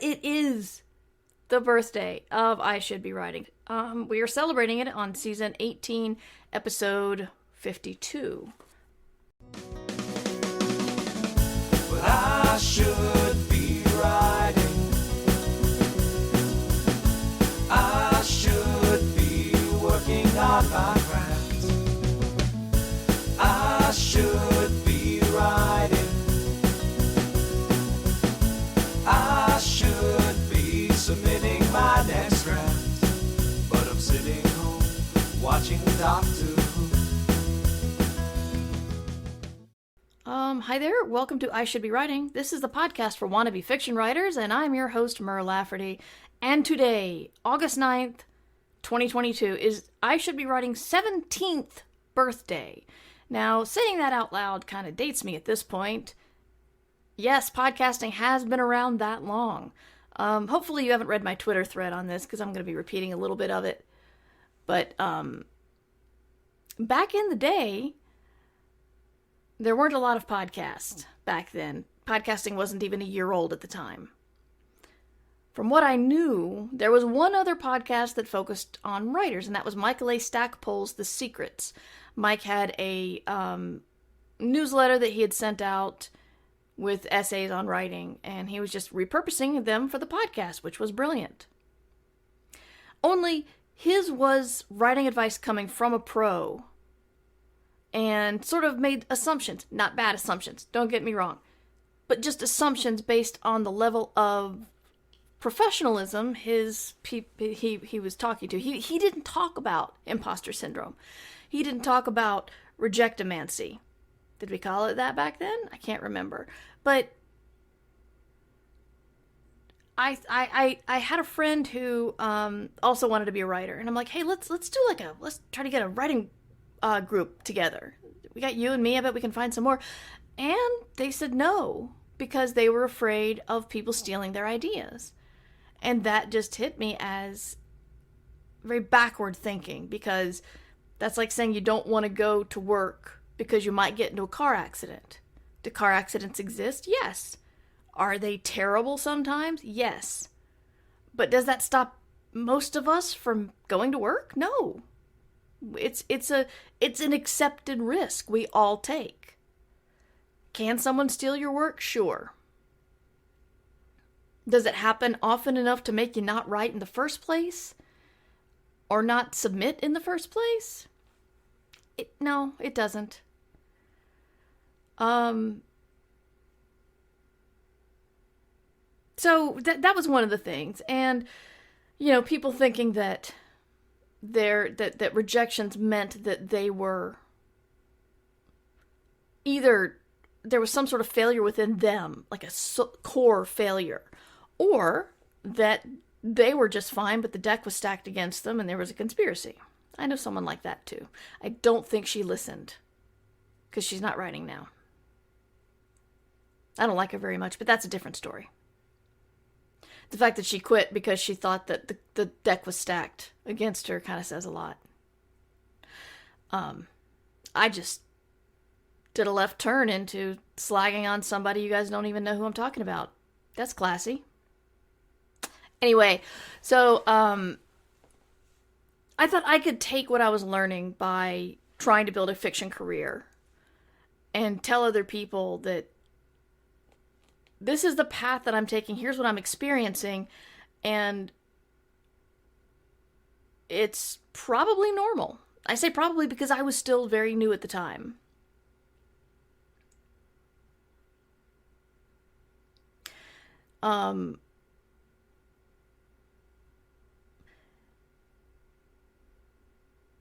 it is the birthday of I Should Be Writing. We are celebrating it on season 18, episode 52. But I should be writing. I should be working on my craft. I should be writing. I should be submitting my next draft. But I'm sitting home watching Doctor Who. Hi there, welcome to I Should Be Writing. This is the podcast for wannabe fiction writers, and I'm your host, Mur Lafferty. And today, August 9th, 2022, is I Should Be Writing's 17th birthday. Now, saying that out loud kind of dates me at this point. Yes, podcasting has been around that long. Hopefully you haven't read my Twitter thread on this, because I'm going to be repeating a little bit of it. But, back in the day, there weren't a lot of podcasts back then. Podcasting wasn't even a year old at the time. From what I knew, there was one other podcast that focused on writers, and that was Michael A. Stackpole's The Secrets. Mike had a newsletter that he had sent out with essays on writing, and he was just repurposing them for the podcast, which was brilliant. Only his was writing advice coming from a pro, and sort of made assumptions, not bad assumptions, don't get me wrong, but just assumptions based on the level of professionalism he was talking to. He didn't talk about imposter syndrome. He didn't talk about rejectomancy. Did we call it that back then? I can't remember. But I had a friend who also wanted to be a writer, and I'm like, hey, let's try to get a writing group together. We got you and me. I bet we can find some more. And they said no, because they were afraid of people stealing their ideas. And that just hit me as very backward thinking, because that's like saying you don't want to go to work because you might get into a car accident. Do car accidents exist? Yes. Are they terrible sometimes? Yes. But does that stop most of us from going to work? No. It's an accepted risk we all take. Can someone steal your work? Sure. Does it happen often enough to make you not write in the first place? Or not submit in the first place? No, it doesn't. So that was one of the things. And, people thinking that that rejections meant that they were either there was some sort of failure within them, like a core failure, or that they were just fine, but the deck was stacked against them and there was a conspiracy. I know someone like that too. I don't think she listened, because she's not writing now. I don't like her very much, but that's a different story. The fact that she quit because she thought that the deck was stacked against her kind of says a lot. I just did a left turn into slagging on somebody you guys don't even know who I'm talking about. That's classy. Anyway, so I thought I could take what I was learning by trying to build a fiction career and tell other people that this is the path that I'm taking, here's what I'm experiencing, and it's probably normal. I say probably because I was still very new at the time.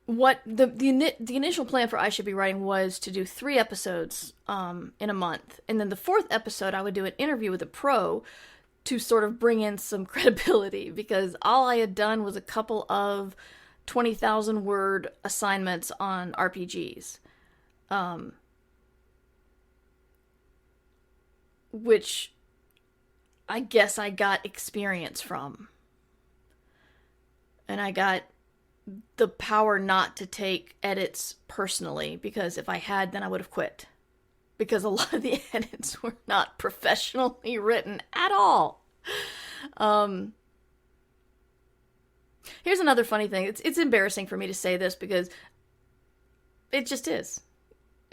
What the initial plan for I Should Be Writing was to do 3 episodes in a month, and then the 4th episode I would do an interview with a pro to sort of bring in some credibility, because all I had done was a couple of 20,000 word assignments on RPGs, which I guess I got experience from, and I got the power not to take edits personally, because if I had, then I would have quit. Because a lot of the edits were not professionally written at all. Here's another funny thing. It's embarrassing for me to say this because it just is.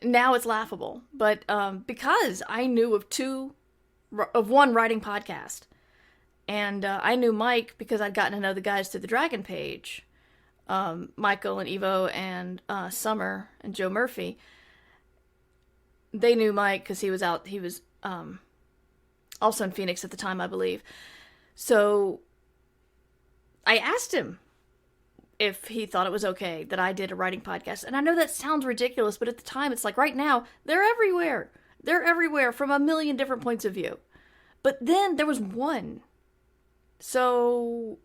Now it's laughable. But because I knew of one writing podcast, and I knew Mike because I'd gotten to know the guys through the Dragon page, Michael and Evo and Summer and Joe Murphy. They knew Mike because he was also in Phoenix at the time, I believe. So I asked him if he thought it was okay that I did a writing podcast. And I know that sounds ridiculous, but at the time, it's like right now, they're everywhere. They're everywhere from a million different points of view. But then there was one. So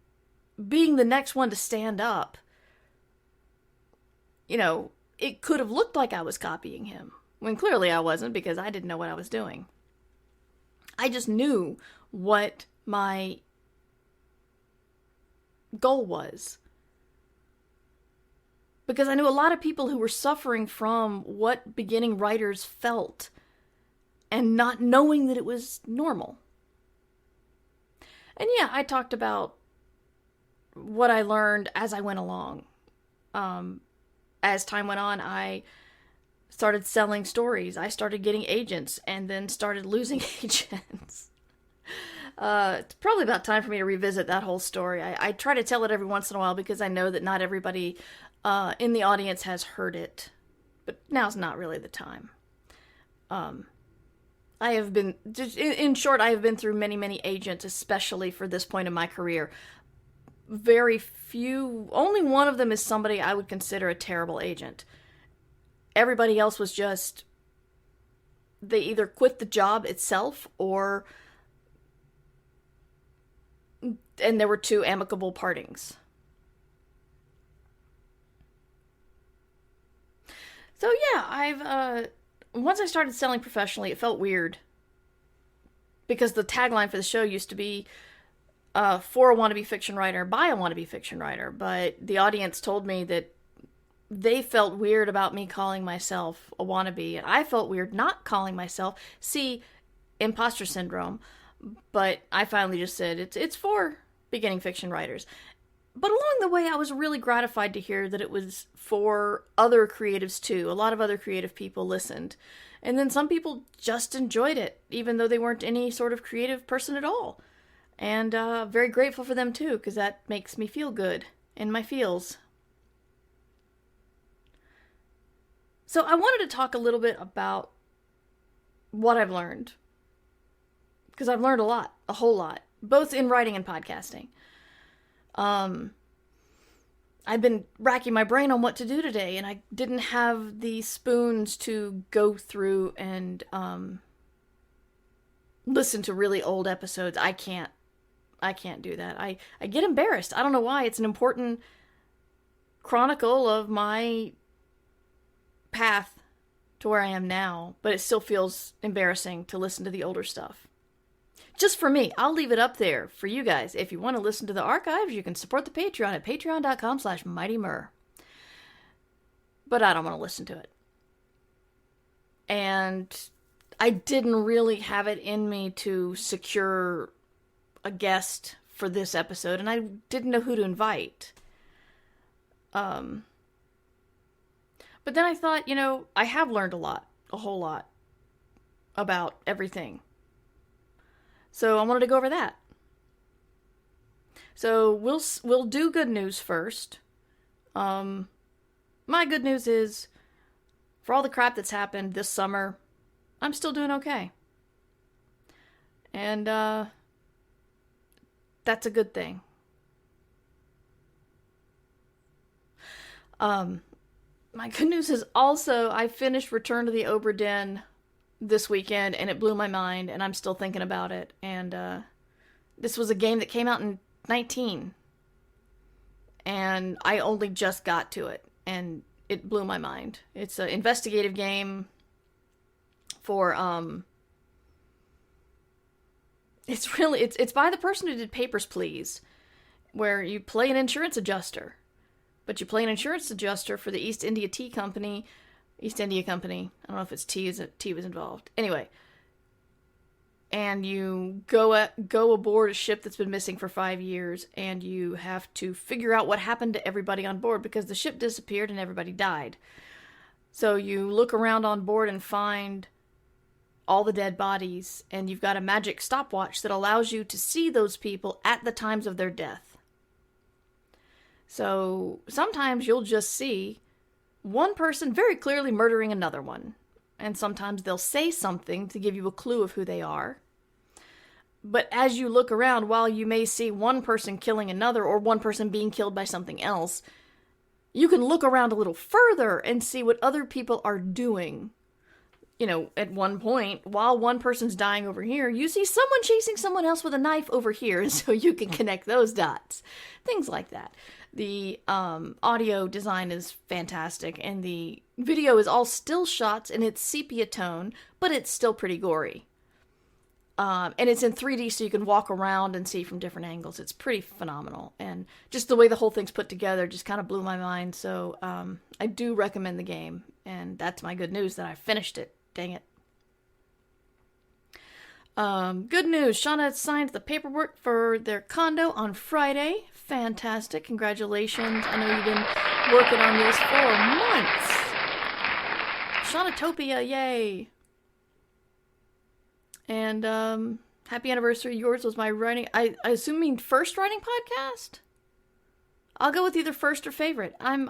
being the next one to stand up, it could have looked like I was copying him, when clearly I wasn't, because I didn't know what I was doing. I just knew what my goal was. Because I knew a lot of people who were suffering from what beginning writers felt and not knowing that it was normal. And yeah, I talked about what I learned as I went along. As time went on, I started selling stories. I started getting agents and then started losing agents. It's probably about time for me to revisit that whole story. I try to tell it every once in a while because I know that not everybody in the audience has heard it. But now's not really the time. I have been, in short, I have been through many, many agents, especially for this point in my career. Very few, only one of them is somebody I would consider a terrible agent. Everybody else was just, they either quit the job itself or, and there were two amicable partings. So yeah, once I started selling professionally, it felt weird. Because the tagline for the show used to be, for a wannabe fiction writer, by a wannabe fiction writer. But the audience told me that they felt weird about me calling myself a wannabe. And I felt weird not calling myself. See, imposter syndrome. But I finally just said, it's for beginning fiction writers. But along the way, I was really gratified to hear that it was for other creatives too. A lot of other creative people listened. And then some people just enjoyed it, even though they weren't any sort of creative person at all. And very grateful for them too, because that makes me feel good in my feels. So I wanted to talk a little bit about what I've learned. Because I've learned a lot, a whole lot, both in writing and podcasting. I've been racking my brain on what to do today, and I didn't have the spoons to go through and listen to really old episodes. I can't do that. I get embarrassed. I don't know why. It's an important chronicle of my path to where I am now, but it still feels embarrassing to listen to the older stuff. Just for me, I'll leave it up there for you guys. If you want to listen to the archives, you can support the Patreon at patreon.com/mightymur. But I don't want to listen to it. And I didn't really have it in me to secure a guest for this episode, and I didn't know who to invite. But then I thought, I have learned a whole lot about everything. So I wanted to go over that. So we'll do good news first. My good news is, for all the crap that's happened this summer, I'm still doing okay. And that's a good thing. My good news is also, I finished Return to the Obra Dinn this weekend, and it blew my mind, and I'm still thinking about it. And this was a game that came out in 2019, and I only just got to it, and it blew my mind. It's an investigative game for it's by the person who did Papers, Please, where you play an insurance adjuster, but you play an insurance adjuster for the East India Company. I don't know if it's tea was involved. Anyway, and you go aboard a ship that's been missing for 5 years, and you have to figure out what happened to everybody on board because the ship disappeared and everybody died. So you look around on board and find all the dead bodies, and you've got a magic stopwatch that allows you to see those people at the times of their death. So sometimes you'll just see one person very clearly murdering another one, and sometimes they'll say something to give you a clue of who they are. But as you look around, while you may see one person killing another or one person being killed by something else, you can look around a little further and see what other people are doing. You know, at one point, while one person's dying over here, you see someone chasing someone else with a knife over here, and so you can connect those dots. Things like that. The audio design is fantastic, and the video is all still shots in its sepia tone, but it's still pretty gory. And it's in 3D, so you can walk around and see from different angles. It's pretty phenomenal, and just the way the whole thing's put together just kind of blew my mind, so I do recommend the game, and that's my good news that I finished it. Dang it. Good news. Shauna signed the paperwork for their condo on Friday. Fantastic. Congratulations. I know you've been working on this for months. Shaunatopia, yay. And, happy anniversary. Yours was my writing, I assume mean first writing podcast? I'll go with either first or favorite. I'm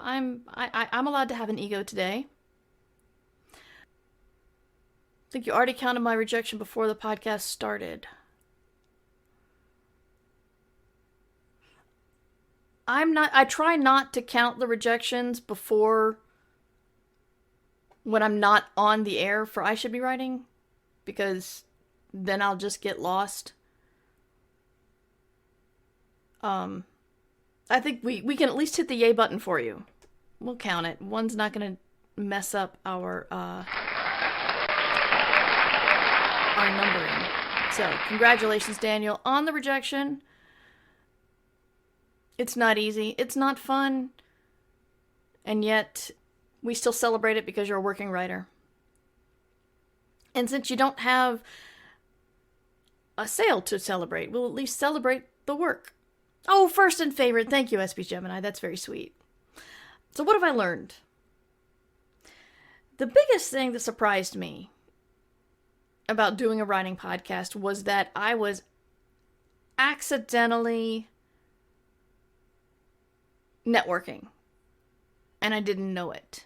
allowed to have an ego today. I think you already counted my rejection before the podcast started. I try not to count the rejections before when I'm not on the air for I Should Be Writing, because then I'll just get lost. I think we can at least hit the yay button for you. We'll count it. One's not going to mess up our numbering. So, congratulations, Daniel, on the rejection. It's not easy. It's not fun. And yet, we still celebrate it because you're a working writer. And since you don't have a sale to celebrate, we'll at least celebrate the work. Oh, first and favorite. Thank you, SB Gemini. That's very sweet. So what have I learned? The biggest thing that surprised me about doing a writing podcast was that I was accidentally networking, and I didn't know it.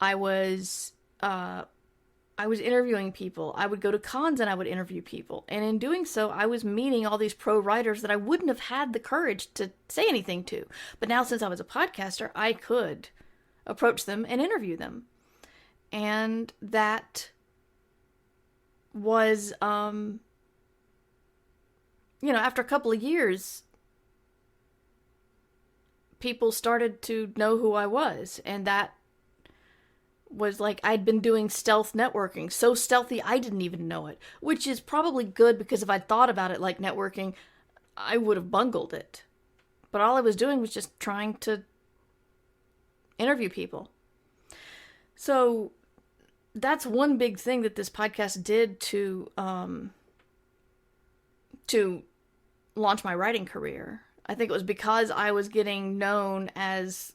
I was interviewing people. I would go to cons and I would interview people, and in doing so, I was meeting all these pro writers that I wouldn't have had the courage to say anything to. But now, since I was a podcaster, I could approach them and interview them, and that was, after a couple of years, people started to know who I was, and that was like I'd been doing stealth networking, so stealthy I didn't even know it, which is probably good, because if I'd thought about it like networking, I would have bungled it. But all I was doing was just trying to interview people. So that's one big thing that this podcast did to launch my writing career. I think it was because I was getting known as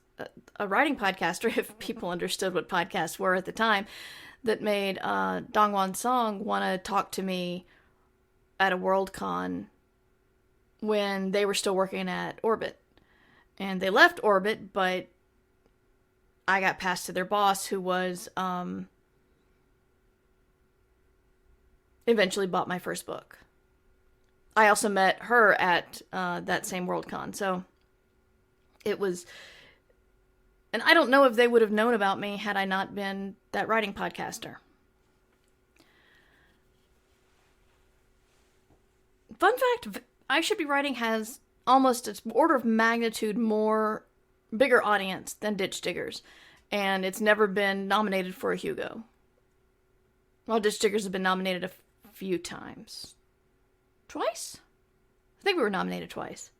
a writing podcaster, if people understood what podcasts were at the time, that made Dongwon Song want to talk to me at a Worldcon when they were still working at Orbit. And they left Orbit, but I got passed to their boss, who was eventually bought my first book. I also met her at that same Worldcon, so it was... And I don't know if they would have known about me had I not been that writing podcaster. Fun fact, I Should Be Writing has almost an order of magnitude bigger audience than Ditch Diggers. And it's never been nominated for a Hugo. Well, Ditch Diggers have been nominated a few times. Twice? I think we were nominated twice.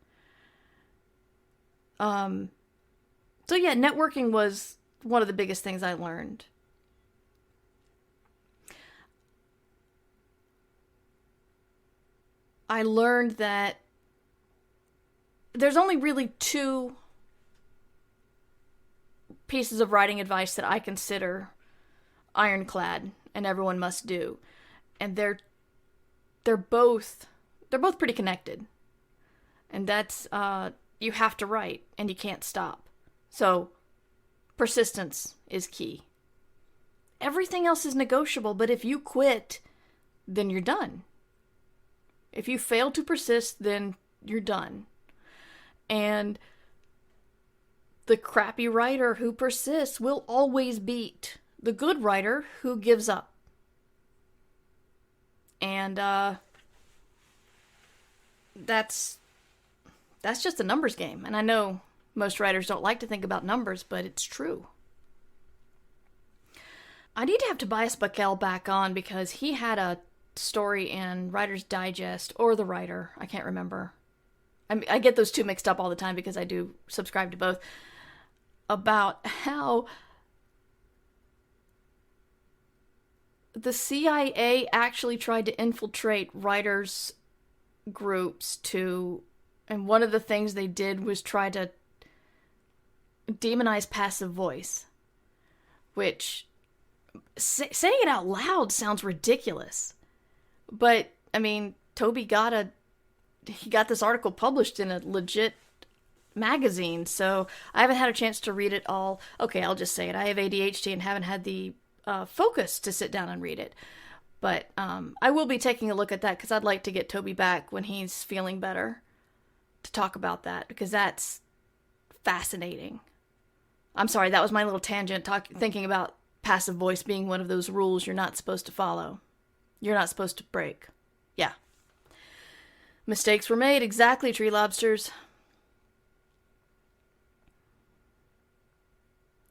So yeah, networking was one of the biggest things I learned. I learned that there's only really two pieces of writing advice that I consider ironclad and everyone must do. And they're both pretty connected. And that's you have to write and you can't stop. So persistence is key. Everything else is negotiable, but if you quit, then you're done. If you fail to persist, then you're done. And the crappy writer who persists will always beat the good writer who gives up. And that's just a numbers game. And I know most writers don't like to think about numbers, but it's true. I need to have Tobias Buckell back on because he had a story in Writer's Digest, or The Writer, I can't remember. I get those two mixed up all the time because I do subscribe to both, about how the CIA actually tried to infiltrate writers' groups and one of the things they did was try to demonize passive voice, which, saying it out loud sounds ridiculous. But, I mean, Toby got this article published in a legit magazine, so I haven't had a chance to read it all. Okay, I'll just say it. I have ADHD and haven't had the focus to sit down and read it. But I will be taking a look at that because I'd like to get Toby back when he's feeling better to talk about that, because that's fascinating. I'm sorry, that was my little tangent, thinking about passive voice being one of those rules you're not supposed to follow. You're not supposed to break. Yeah. Mistakes were made, exactly, tree lobsters.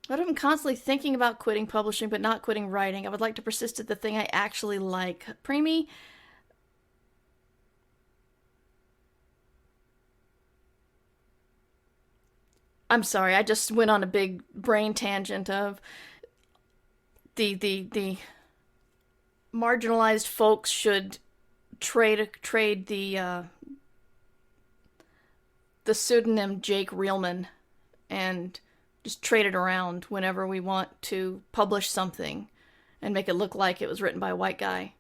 But I'm constantly thinking about quitting publishing, but not quitting writing. I would like to persist at the thing I actually like. Preemie, I'm sorry, I just went on a big brain tangent of the marginalized folks should trade the pseudonym Jake Reelman and just trade it around whenever we want to publish something and make it look like it was written by a white guy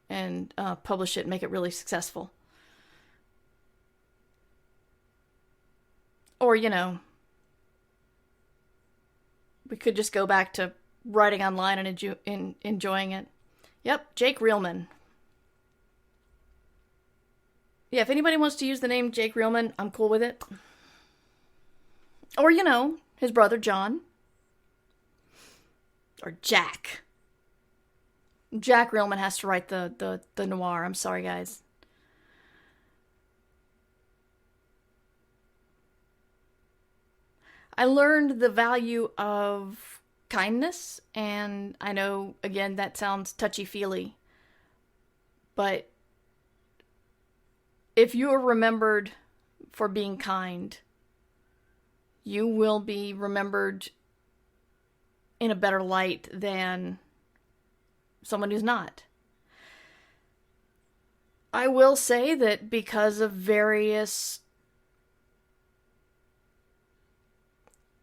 and publish it and make it really successful. Or, we could just go back to writing online and enjoying it. Yep, Jake Reelman. Yeah, if anybody wants to use the name Jake Reelman, I'm cool with it. Or, his brother John. Or Jack. Jack Reelman has to write the noir. I'm sorry, guys. I learned the value of kindness, and I know, again, that sounds touchy-feely, but if you are remembered for being kind, you will be remembered in a better light than someone who's not. I will say that because of various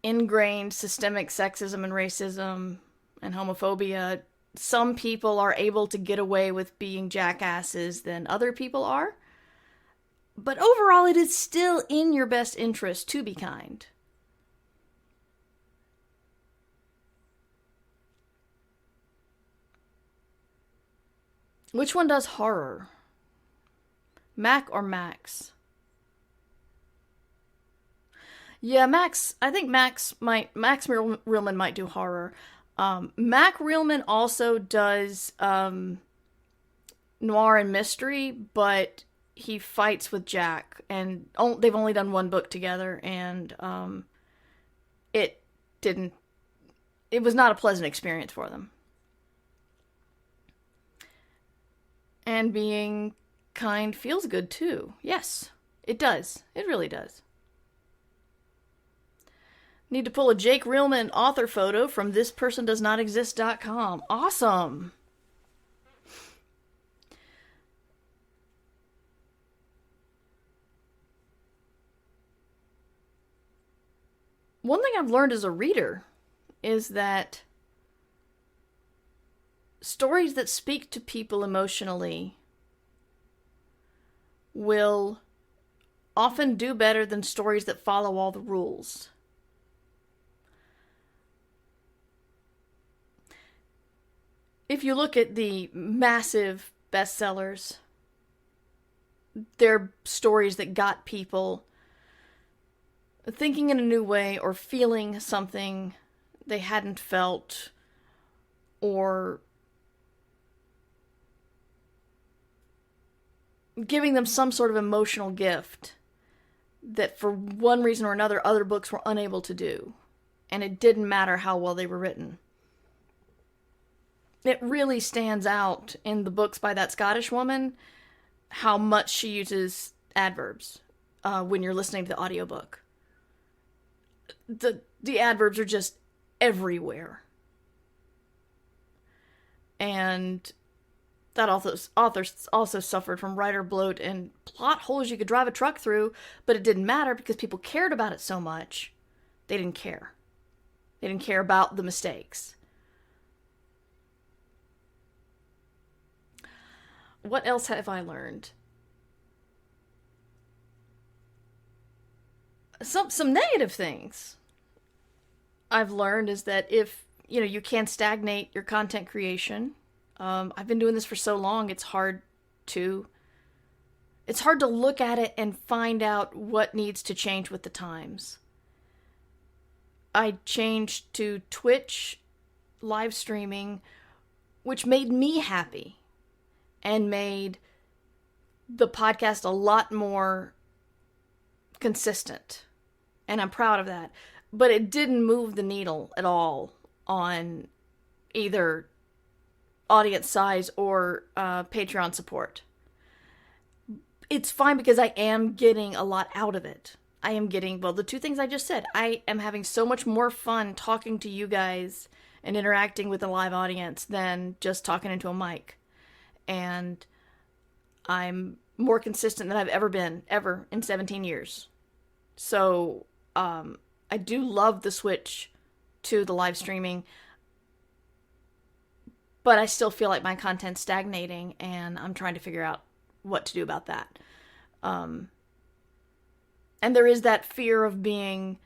ingrained systemic sexism and racism and homophobia, some people are able to get away with being jackasses than other people are. But overall, it is still in your best interest to be kind. Which one does horror? Mac or Max? Yeah, Max. I think Max Reelman might do horror. Mac Reelman also does noir and mystery, but he fights with Jack, and they've only done one book together, and it was not a pleasant experience for them. And being kind feels good too. Yes, it does. It really does. Need to pull a Jake Reelman author photo from thispersondoesnotexist.com. Awesome. one thing I've learned as a reader is that stories that speak to people emotionally will often do better than stories that follow all the rules. If you look at the massive bestsellers, they're stories that got people thinking in a new way or feeling something they hadn't felt, or giving them some sort of emotional gift that for one reason or another other books were unable to do. And it didn't matter how well they were written. It really stands out in the books by that Scottish woman how much she uses adverbs when you're listening to the audiobook. The adverbs are just everywhere. And that author also suffered from writer bloat and plot holes you could drive a truck through, but it didn't matter because people cared about it so much. They didn't care. They didn't care about the mistakes. What else have I learned? Some negative things I've learned is that if, you can stagnate your content creation. I've been doing this for so long, it's hard to look at it and find out what needs to change with the times. I changed to Twitch live streaming, which made me happy and made the podcast a lot more consistent. And I'm proud of that. But it didn't move the needle at all on either audience size or Patreon support. It's fine because I am getting a lot out of it. I am getting, the two things I just said. I am having so much more fun talking to you guys and interacting with a live audience than just talking into a mic. And I'm more consistent than I've ever been, ever, in 17 years. So, I do love the switch to the live streaming, but I still feel like my content's stagnating, and I'm trying to figure out what to do about that. And there is that fear of being,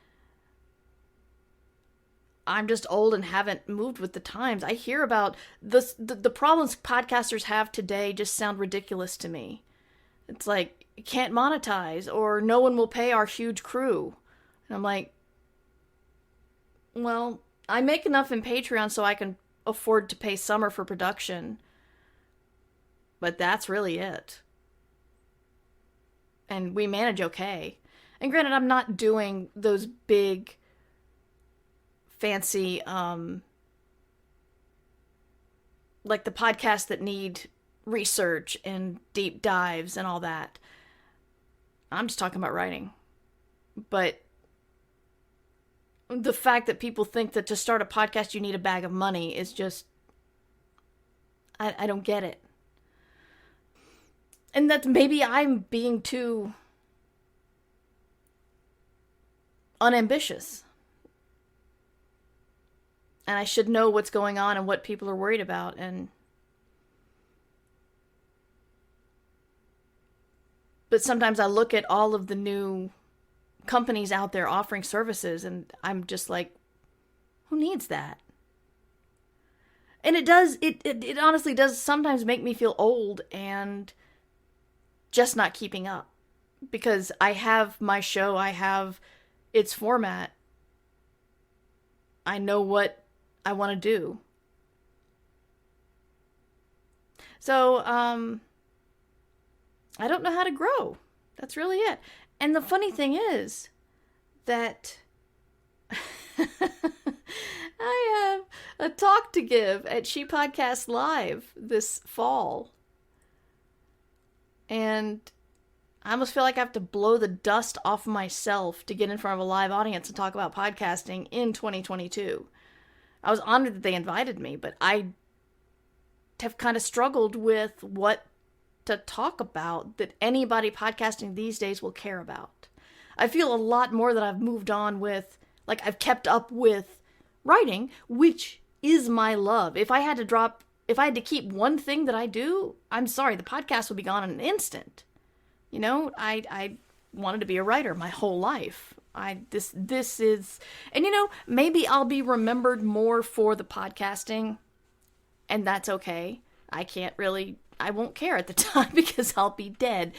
I'm just old and haven't moved with the times. I hear about the problems podcasters have today just sound ridiculous to me. It's like, can't monetize, or no one will pay our huge crew. And I'm like, well, I make enough in Patreon so I can afford to pay Summer for production. But that's really it. And we manage okay. And granted, I'm not doing those big, fancy, like the podcasts that need research and deep dives and all that. I'm just talking about writing. But the fact that people think that to start a podcast you need a bag of money is just, I don't get it. And that maybe I'm being too unambitious. And I should know what's going on and what people are worried about. But sometimes I look at all of the new companies out there offering services, and I'm just like, who needs that? And it honestly does sometimes make me feel old and just not keeping up. Because I have my show, I have its format. I know what I want to do. So, I don't know how to grow. That's really it. And the funny thing is that I have a talk to give at She Podcast Live this fall. And I almost feel like I have to blow the dust off myself to get in front of a live audience and talk about podcasting in 2022. I was honored that they invited me, but I have kind of struggled with what to talk about that anybody podcasting these days will care about. I feel a lot more that I've moved on with Like, I've kept up with writing, which is my love. If I had to keep one thing that I do, I'm sorry, the podcast would be gone in an instant. You know, I wanted to be a writer my whole life. This is, and you know, maybe I'll be remembered more for the podcasting, and that's okay. I won't care at the time because I'll be dead.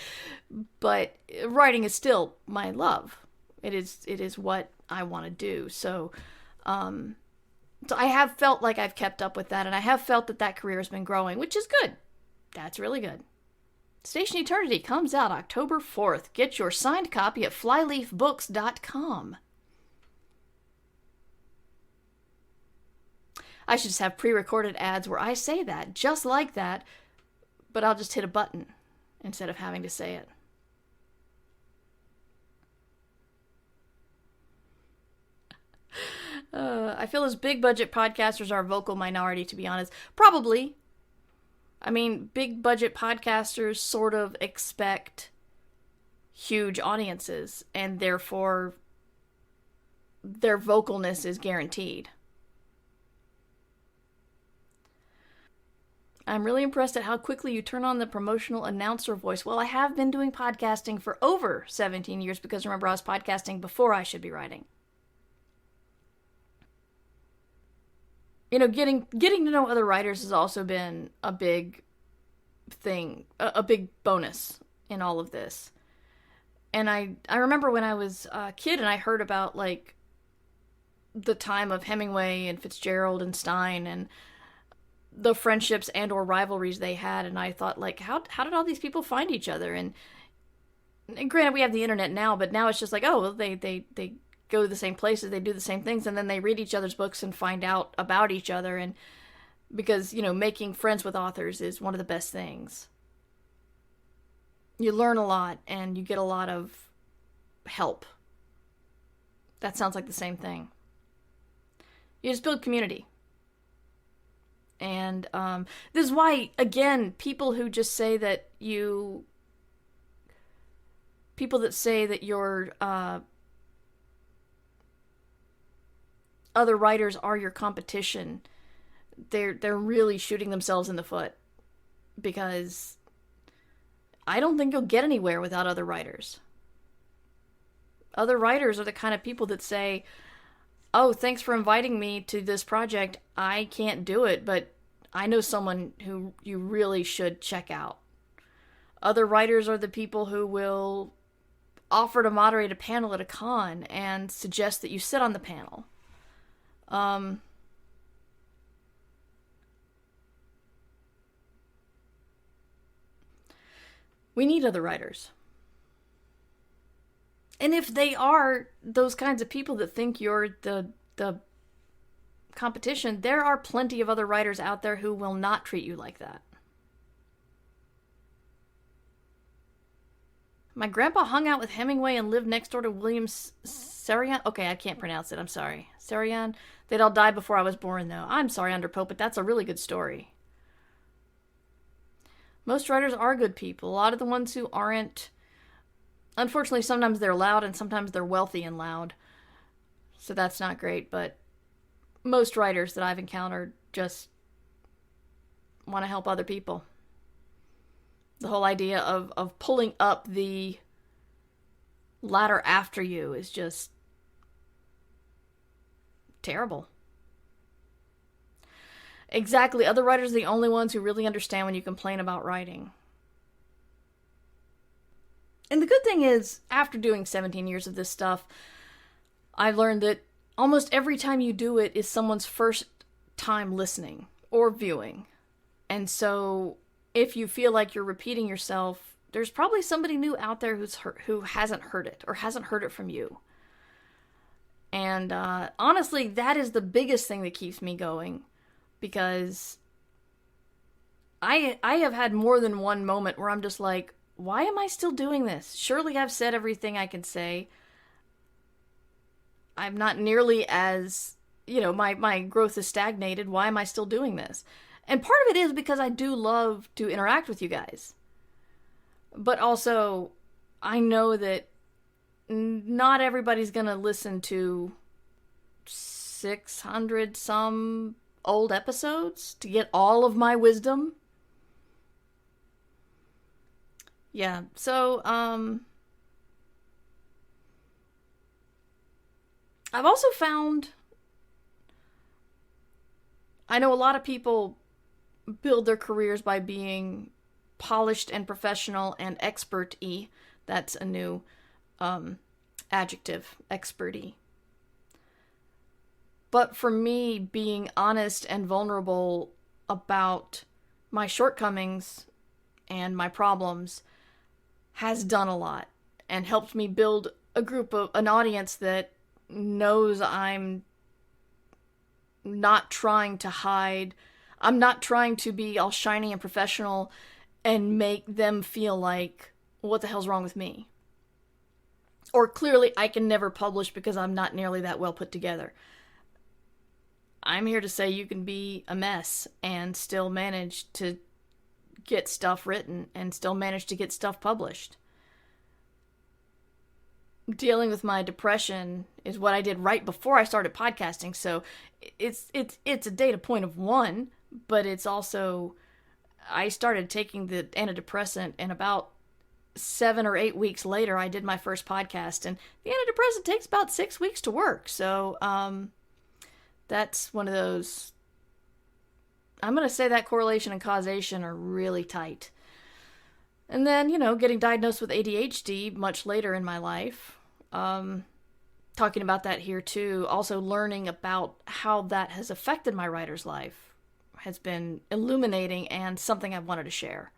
But writing is still my love. It is what I want to do. So I have felt like I've kept up with that, and I have felt that career has been growing, which is good. That's really good. Station Eternity comes out October 4th. Get your signed copy at flyleafbooks.com. I should just have pre-recorded ads where I say that, just like that, but I'll just hit a button instead of having to say it. I feel as big budget podcasters are a vocal minority, to be honest. Probably. I mean, big budget podcasters sort of expect huge audiences, and therefore their vocalness is guaranteed. I'm really impressed at how quickly you turn on the promotional announcer voice. Well, I have been doing podcasting for over 17 years because remember, I was podcasting before I should be writing. You know, getting to know other writers has also been a big thing, a big bonus in all of this. And I remember when I was a kid and I heard about, like, the time of Hemingway and Fitzgerald and Stein and the friendships and or rivalries they had, and I thought, like, how did all these people find each other? And granted, we have the internet now, but now it's just like, oh, well, they go to the same places, they do the same things, and then they read each other's books and find out about each other. And because, you know, making friends with authors is one of the best things. You learn a lot and you get a lot of help. That sounds like the same thing. You just build community. And this is why, again, people that say that your other writers are your competition, they're really shooting themselves in the foot, because I don't think you'll get anywhere without other writers. Other writers are the kind of people that say, oh, thanks for inviting me to this project. I can't do it, but I know someone who you really should check out. Other writers are the people who will offer to moderate a panel at a con and suggest that you sit on the panel. We need other writers. And if they are those kinds of people that think you're the competition, there are plenty of other writers out there who will not treat you like that. My grandpa hung out with Hemingway and lived next door to William Sarian. Okay, I can't pronounce it. I'm sorry. Sarian. They'd all died before I was born, though. I'm sorry, Underpope, but that's a really good story. Most writers are good people. A lot of the ones who aren't, unfortunately, sometimes they're loud and sometimes they're wealthy and loud. So that's not great, but most writers that I've encountered just want to help other people. The whole idea of pulling up the ladder after you is just terrible. Exactly. Other writers are the only ones who really understand when you complain about writing. And the good thing is, after doing 17 years of this stuff, I've learned that almost every time you do it is someone's first time listening or viewing. And so if you feel like you're repeating yourself, there's probably somebody new out there who hasn't heard it or hasn't heard it from you. And honestly, that is the biggest thing that keeps me going, because I have had more than one moment where I'm just like, why am I still doing this? Surely I've said everything I can say. I'm not nearly as, my growth is stagnated. Why am I still doing this? And part of it is because I do love to interact with you guys. But also, I know that not everybody's going to listen to 600 some old episodes to get all of my wisdom. Yeah, so, I've also found, I know a lot of people build their careers by being polished and professional and expert-y. That's a new adjective, expert-y. But for me, being honest and vulnerable about my shortcomings and my problems has done a lot and helped me build an audience that knows I'm not trying to hide. I'm not trying to be all shiny and professional and make them feel like, what the hell's wrong with me? Or clearly I can never publish because I'm not nearly that well put together. I'm here to say you can be a mess and still manage to get stuff written and still manage to get stuff published. Dealing with my depression is what I did right before I started podcasting, so it's a data point of 1, but it's also, I started taking the antidepressant, and about 7 or 8 weeks later I did my first podcast, and the antidepressant takes about 6 weeks to work, so that's one of those, I'm going to say that correlation and causation are really tight. And then, getting diagnosed with ADHD much later in my life, talking about that here too, also learning about how that has affected my writer's life has been illuminating and something I've wanted to share.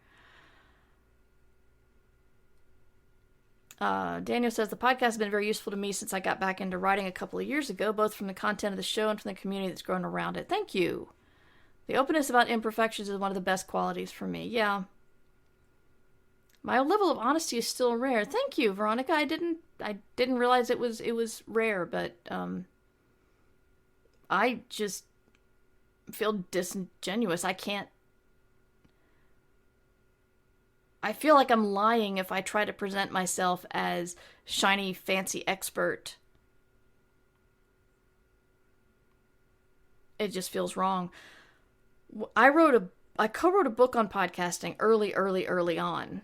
Daniel says, the podcast has been very useful to me since I got back into writing a couple of years ago, both from the content of the show and from the community that's grown around it. Thank you. The openness about imperfections is one of the best qualities for me. Yeah. My level of honesty is still rare. Thank you, Veronica. I didn't realize it was rare, but I just feel disingenuous. I feel like I'm lying if I try to present myself as shiny, fancy expert. It just feels wrong. I co-wrote a book on podcasting early on.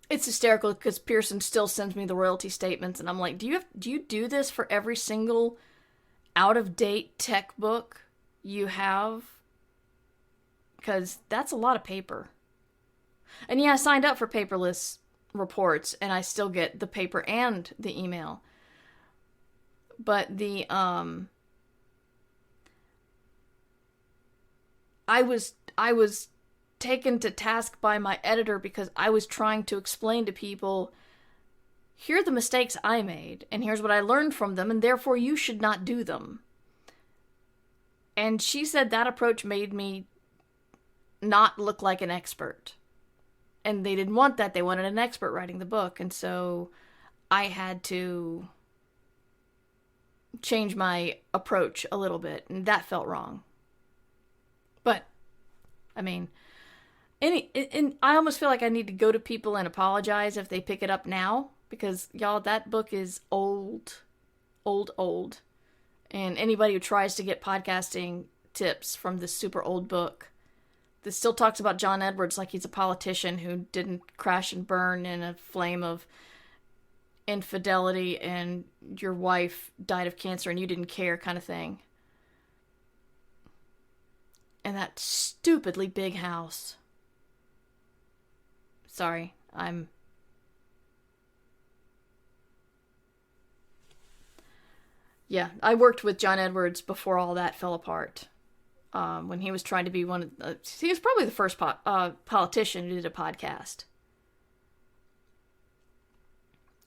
It's hysterical because Pearson still sends me the royalty statements, and I'm like, do you do this for every single out-of-date tech book you have? Because that's a lot of paper. And yeah, I signed up for paperless reports, and I still get the paper and the email. But I was taken to task by my editor because I was trying to explain to people, here are the mistakes I made, and here's what I learned from them, and therefore you should not do them. And she said that approach made me not look like an expert. And they didn't want that. They wanted an expert writing the book. And so I had to change my approach a little bit, and that felt wrong. But, I mean, and I almost feel like I need to go to people and apologize if they pick it up now, because, y'all, that book is old. And anybody who tries to get podcasting tips from this super old book that still talks about John Edwards like he's a politician who didn't crash and burn in a flame of infidelity and your wife died of cancer and you didn't care kind of thing. And that stupidly big house. Sorry, Yeah, I worked with John Edwards before all that fell apart. When he was trying to be he was probably the first politician who did a podcast.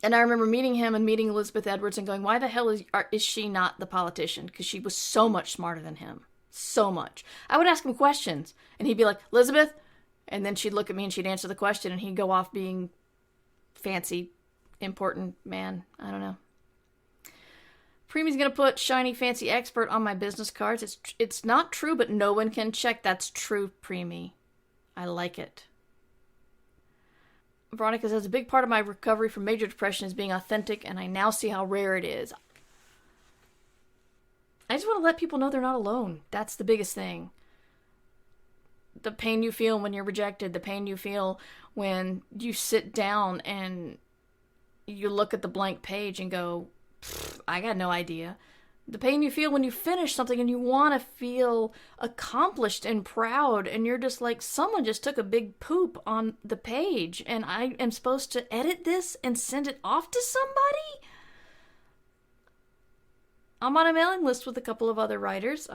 And I remember meeting him and meeting Elizabeth Edwards and going, why the hell is she not the politician? Because she was so much smarter than him. So much. I would ask him questions, and he'd be like, Elizabeth? And then she'd look at me and she'd answer the question, and he'd go off being fancy, important man. I don't know. Preemie's going to put shiny, fancy expert on my business cards. It's not true, but no one can check. That's true, Preemie. I like it. Veronica says, a big part of my recovery from major depression is being authentic, and I now see how rare it is. I just want to let people know they're not alone. That's the biggest thing. The pain you feel when you're rejected, the pain you feel when you sit down and you look at the blank page and go, I got no idea. The pain you feel when you finish something and you want to feel accomplished and proud, and you're just like, someone just took a big poop on the page and I am supposed to edit this and send it off to somebody? I'm on a mailing list with a couple of other writers.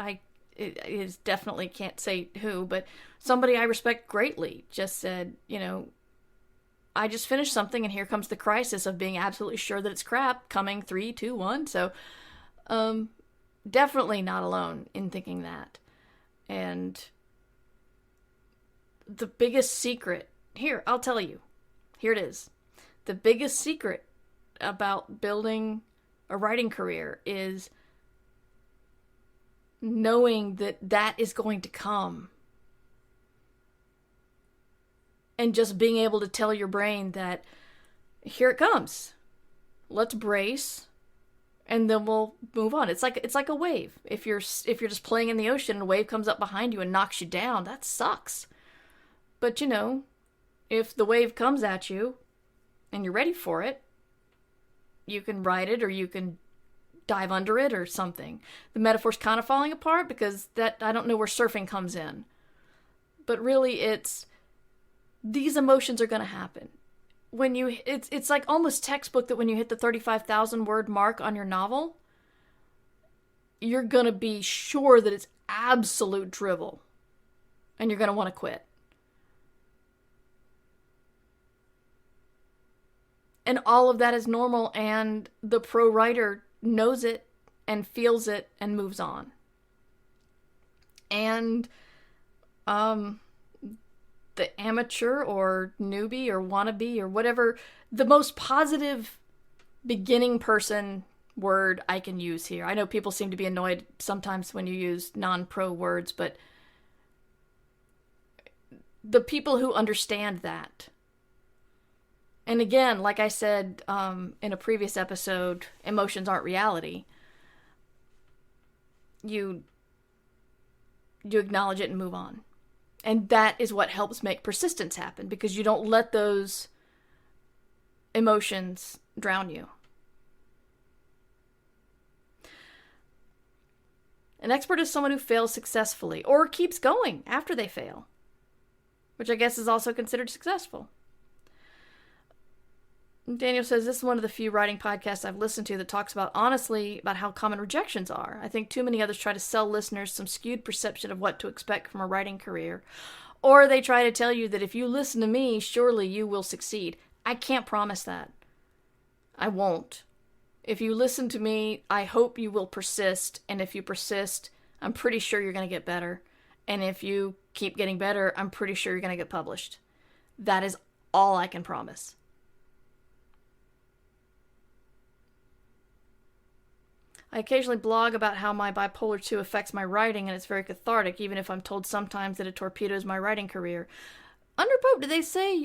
It is definitely can't say who, but somebody I respect greatly just said, I just finished something and here comes the crisis of being absolutely sure that it's crap coming 3, 2, 1. So, definitely not alone in thinking that. And the biggest secret, here, I'll tell you. Here it is. The biggest secret about building a writing career is knowing that that is going to come. And just being able to tell your brain that here it comes. Let's brace, and then we'll move on. It's like a wave. If you're just playing in the ocean and a wave comes up behind you and knocks you down, that sucks. But if the wave comes at you and you're ready for it, you can ride it or you can dive under it or something. The metaphor's kind of falling apart because I don't know where surfing comes in. But really it's these emotions are going to happen. It's like almost textbook that when you hit the 35,000 word mark on your novel, you're going to be sure that it's absolute drivel and you're going to want to quit. And all of that is normal, and the pro writer knows it and feels it and moves on. And the amateur or newbie or wannabe or whatever, the most positive beginning person word I can use here. I know people seem to be annoyed sometimes when you use non-pro words, but the people who understand that. And again, like I said in a previous episode, emotions aren't reality. You acknowledge it and move on. And that is what helps make persistence happen, because you don't let those emotions drown you. An expert is someone who fails successfully or keeps going after they fail, which I guess is also considered successful. Daniel says, this is one of the few writing podcasts I've listened to that talks honestly about how common rejections are. I think too many others try to sell listeners some skewed perception of what to expect from a writing career. Or they try to tell you that if you listen to me, surely you will succeed. I can't promise that. I won't. If you listen to me, I hope you will persist. And if you persist, I'm pretty sure you're going to get better. And if you keep getting better, I'm pretty sure you're going to get published. That is all I can promise. I occasionally blog about how my bipolar 2 affects my writing, and it's very cathartic, even if I'm told sometimes that it torpedoes my writing career. Under Pope, did they say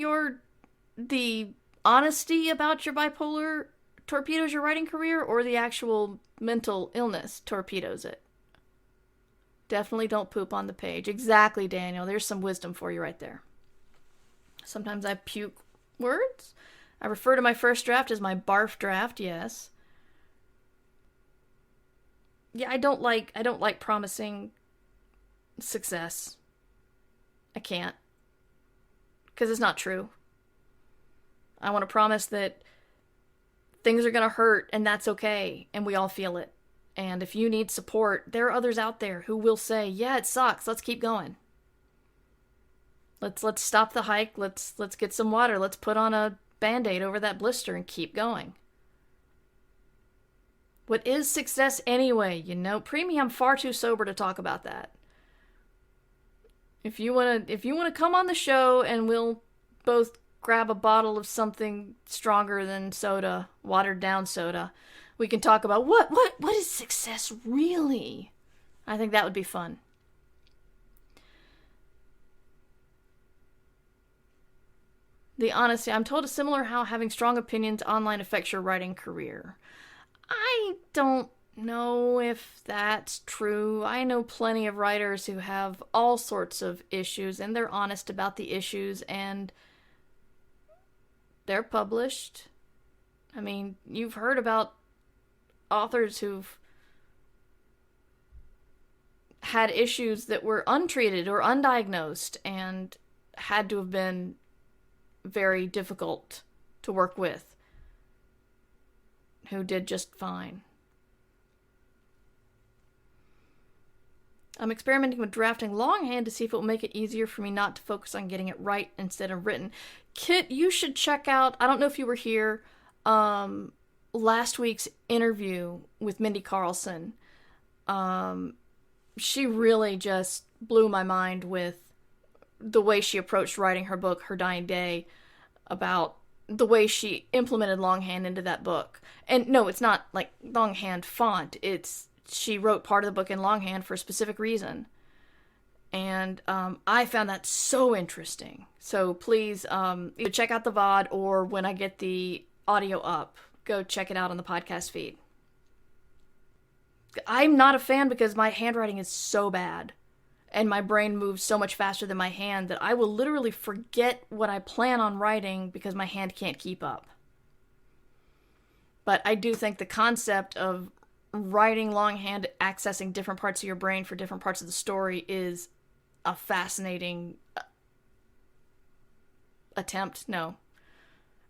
the honesty about your bipolar torpedoes your writing career, or the actual mental illness torpedoes it? Definitely don't poop on the page. Exactly, Daniel. There's some wisdom for you right there. Sometimes I puke words. I refer to my first draft as my barf draft, yes. Yeah, I don't like promising success. I can't. Because it's not true. I want to promise that things are going to hurt and that's okay, and we all feel it. And if you need support, there are others out there who will say, yeah, it sucks, let's keep going. Let's stop the hike, let's get some water, let's put on a Band-Aid over that blister and keep going. What is success anyway? Preemie, I'm far too sober to talk about that. If you wanna come on the show and we'll both grab a bottle of something stronger than soda, watered down soda, we can talk about what is success really? I think that would be fun. The honesty. I'm told it's similar how having strong opinions online affects your writing career. I don't know if that's true. I know plenty of writers who have all sorts of issues, and they're honest about the issues, and they're published. I mean, you've heard about authors who've had issues that were untreated or undiagnosed and had to have been very difficult to work with, who did just fine. I'm experimenting with drafting longhand to see if it will make it easier for me not to focus on getting it right instead of written. Kit, you should check out, I don't know if you were here, last week's interview with Mindy Carlson. She really just blew my mind with the way she approached writing her book, Her Dying Day, about the way she implemented longhand into that book. And no, it's not like longhand font. She wrote part of the book in longhand for a specific reason. And I found that so interesting. So please either check out the VOD, or when I get the audio up, go check it out on the podcast feed. I'm not a fan because my handwriting is so bad and my brain moves so much faster than my hand that I will literally forget what I plan on writing because my hand can't keep up. But I do think the concept of writing longhand, accessing different parts of your brain for different parts of the story, is a fascinating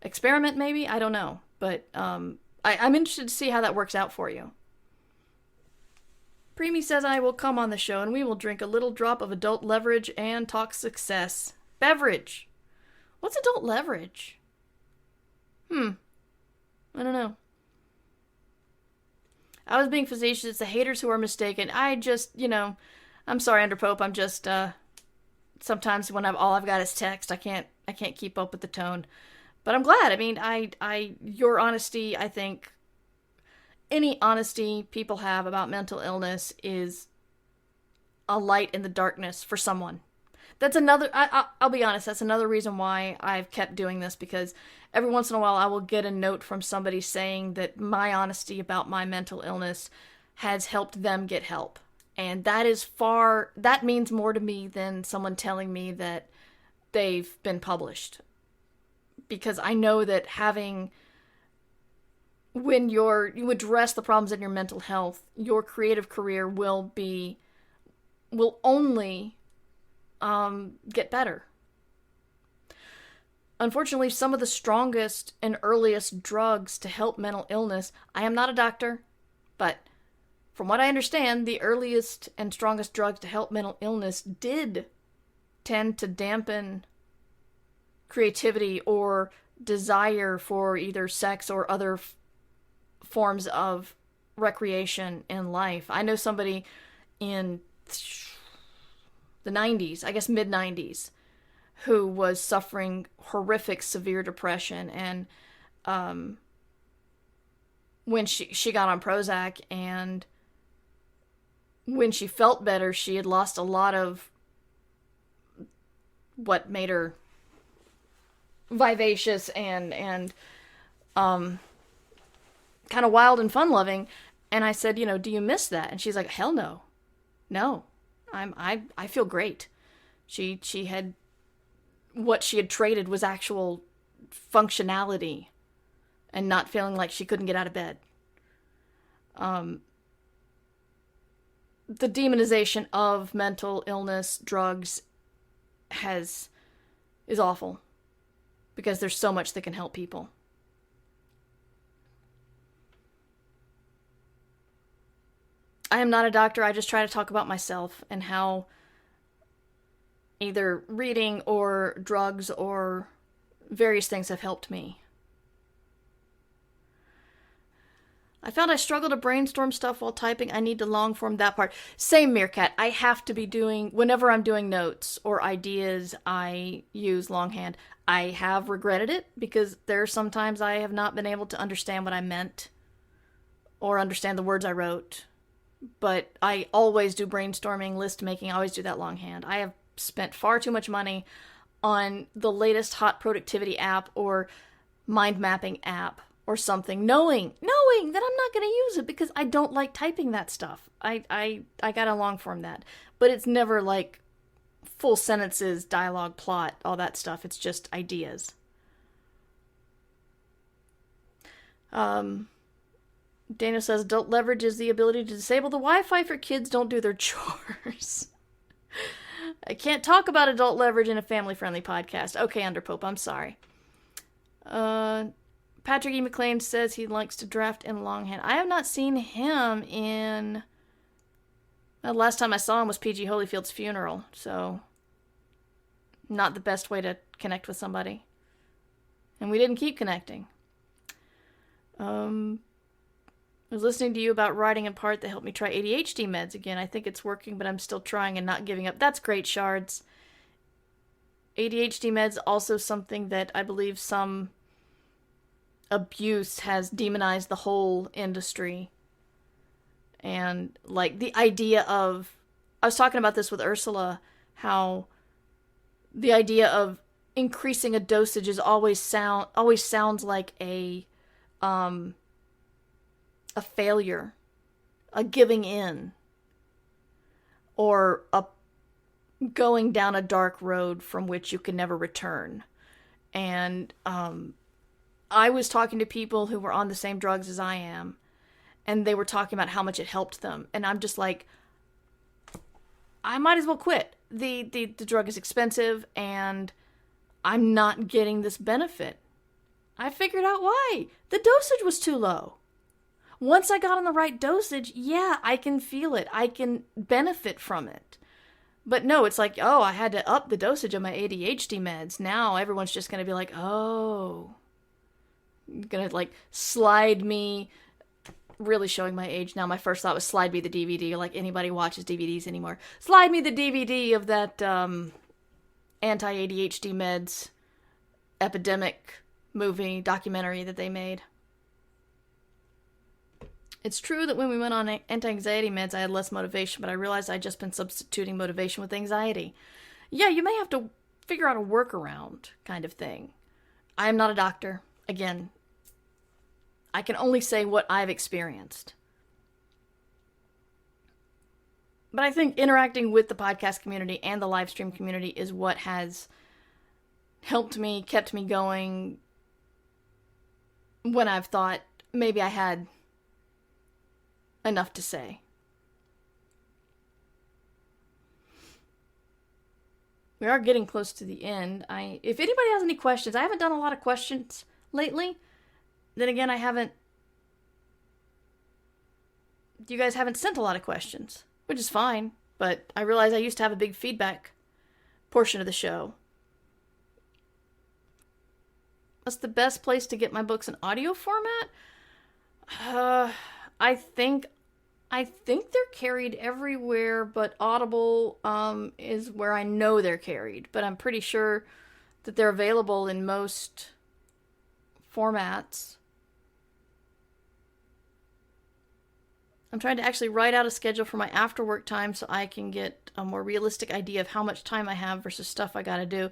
experiment maybe? I don't know. But I'm interested to see how that works out for you. Preemie says I will come on the show and we will drink a little drop of adult leverage and talk success. Beverage. What's adult leverage? I don't know. I was being facetious. It's the haters who are mistaken. I just, I'm sorry, Andrew Pope. I'm just, sometimes when all I've got is text, I can't keep up with the tone. But I'm glad. I mean, your honesty, I think, any honesty people have about mental illness is a light in the darkness for someone. That's another, I'll be honest, that's another reason why I've kept doing this, because every once in a while I will get a note from somebody saying that my honesty about my mental illness has helped them get help. And that means more to me than someone telling me that they've been published. Because I know that when you address the problems in your mental health, your creative career will only get better. Unfortunately, some of the strongest and earliest drugs to help mental illness, I am not a doctor, but from what I understand, the earliest and strongest drugs to help mental illness did tend to dampen creativity or desire for either sex or other forms of recreation in life. I know somebody in the 90s, I guess mid-90s, who was suffering horrific severe depression, and when she got on Prozac, and when she felt better, she had lost a lot of what made her vivacious and kind of wild and fun-loving. And I said, do you miss that? And she's like, hell no. No. I feel great. She had, what she had traded was actual functionality and not feeling like she couldn't get out of bed. The demonization of mental illness, drugs, is awful, because there's so much that can help people. I am not a doctor. I just try to talk about myself and how either reading or drugs or various things have helped me. I found I struggle to brainstorm stuff while typing. I need to long form that part. Same, Meerkat. I have to be whenever I'm doing notes or ideas, I use longhand. I have regretted it because there are sometimes I have not been able to understand what I meant or understand the words I wrote. But I always do brainstorming, list making, I always do that longhand. I have spent far too much money on the latest hot productivity app or mind mapping app or something, knowing that I'm not going to use it because I don't like typing that stuff. I got a long form that. But it's never like full sentences, dialogue, plot, all that stuff. It's just ideas. Daniel says adult leverage is the ability to disable the Wi-Fi for kids don't do their chores. I can't talk about adult leverage in a family-friendly podcast. Okay, Underpope, I'm sorry. Patrick E. McLean says he likes to draft in longhand. I have not seen him in... The last time I saw him was P.G. Holyfield's funeral, so... Not the best way to connect with somebody. And we didn't keep connecting. I was listening to you about writing in part that helped me try ADHD meds again. I think it's working, but I'm still trying and not giving up. That's great, Shards. ADHD meds also something that I believe some abuse has demonized the whole industry. And like the idea of, I was talking about this with Ursula, how the idea of increasing a dosage is always sounds like a failure, a giving in, or a going down a dark road from which you can never return. And I was talking to people who were on the same drugs as I am, and they were talking about how much it helped them. And I'm just like, I might as well quit. The drug is expensive, and I'm not getting this benefit. I figured out why. The dosage was too low. Once I got on the right dosage, yeah, I can feel it. I can benefit from it. But no, it's like, oh, I had to up the dosage of my ADHD meds. Now everyone's just going to be like, oh. Going to like slide me, really showing my age now. My first thought was slide me the DVD, like anybody watches DVDs anymore. Slide me the DVD of that anti-ADHD meds epidemic movie, documentary that they made. It's true that when we went on anti-anxiety meds, I had less motivation, but I realized I'd just been substituting motivation with anxiety. Yeah, you may have to figure out a workaround kind of thing. I am not a doctor. Again, I can only say what I've experienced. But I think interacting with the podcast community and the live stream community is what has helped me, kept me going when I've thought maybe I had enough to say. We are getting close to the end. If anybody has any questions, I haven't done a lot of questions lately. Then again, you guys haven't sent a lot of questions, which is fine, but I realize I used to have a big feedback portion of the show. What's the best place to get my books in audio format? I think they're carried everywhere, but Audible is where I know they're carried. But I'm pretty sure that they're available in most formats. I'm trying to actually write out a schedule for my after work time so I can get a more realistic idea of how much time I have versus stuff I gotta do.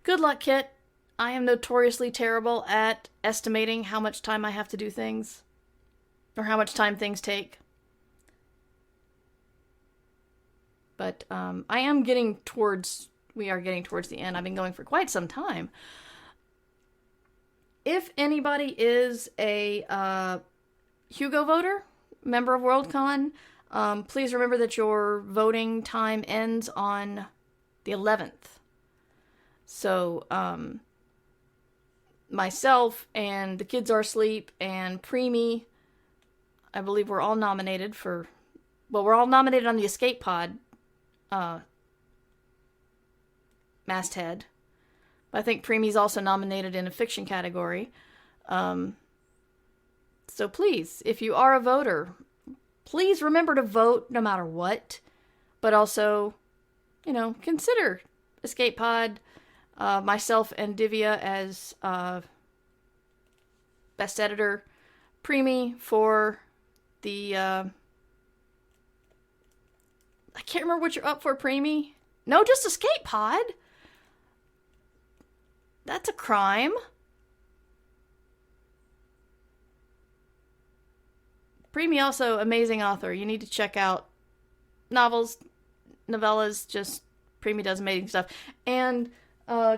Good luck, Kit. I am notoriously terrible at estimating how much time I have to do things, or how much time things take. But we are getting towards the end. I've been going for quite some time. If anybody is a Hugo voter, member of Worldcon, please remember that your voting time ends on the 11th. So, myself and the kids are asleep and Preemie, I believe we're all nominated on the Escape Pod masthead. But I think Preemie's also nominated in a fiction category. So please, if you are a voter, please remember to vote no matter what. But also, consider Escape Pod, myself and Divya as best editor, Preemie for the I can't remember what you're up for, Preemie. No, just Escape Pod. That's a crime. Preemie also amazing author. You need to check out novels, novellas. Just Preemie does amazing stuff. And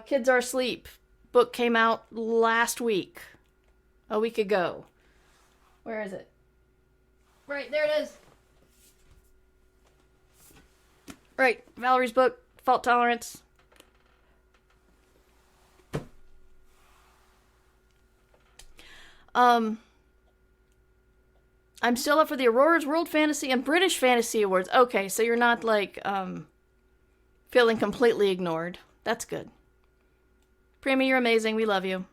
Kids Are Asleep book came out last week, a week ago. Where is it? Right, there it is. Right, Valerie's book, Fault Tolerance. I'm still up for the Aurora's World Fantasy and British Fantasy Awards. Okay, so you're not, like, feeling completely ignored. That's good. Preemie, you're amazing. We love you.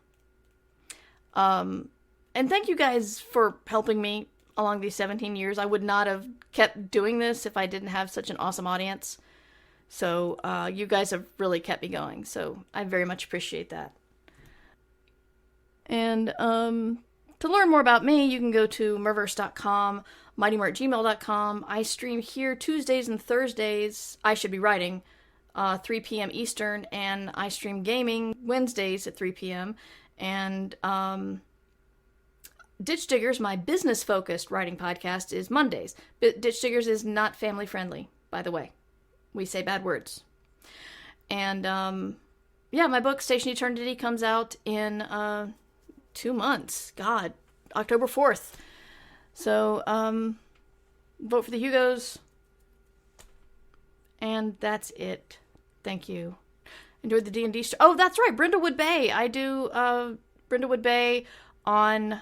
And thank you guys for helping me along these 17 years. I would not have kept doing this if I didn't have such an awesome audience. So, you guys have really kept me going. So, I very much appreciate that. And, to learn more about me, you can go to merverse.com, mightymart@gmail.com. I stream here Tuesdays and Thursdays. I should be writing 3 p.m. Eastern, and I stream gaming Wednesdays at 3 p.m. And Ditch Diggers, my business-focused writing podcast, is Mondays. Ditch Diggers is not family-friendly, by the way. We say bad words. And, yeah, my book, Station Eternity, comes out in 2 months. God, October 4th. So, vote for the Hugos. And that's it. Thank you. Enjoyed the D&D Oh, that's right, Brindlewood Bay. I do Brindlewood Bay on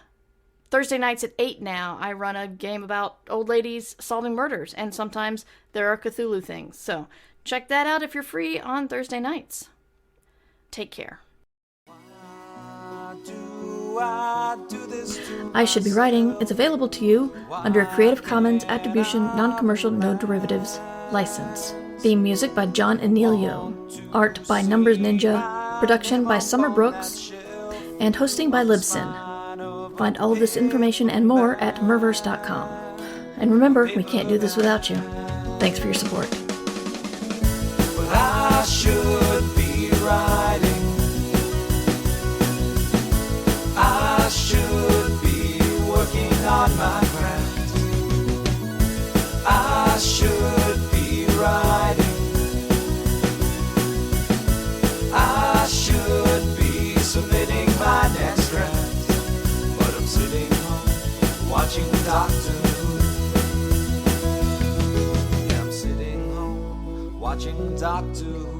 Thursday nights at 8 now. I run a game about old ladies solving murders, and sometimes there are Cthulhu things. So, check that out if you're free on Thursday nights. Take care. I Should Be Writing is available to you under a Creative Commons Attribution Non-Commercial No Derivatives license. Theme music by John Emilio. Art by Numbers Ninja. Production by Summer Brooks. And hosting by Libsyn. Find all of this information and more at merverse.com. And remember, we can't do this without you. Thanks for your support. Well, I should be writing. I should be working on my craft. I should be writing. I should be submitting my next draft. But I'm sitting home watching Doctor Who. Yeah, I'm sitting home watching Doctor Who.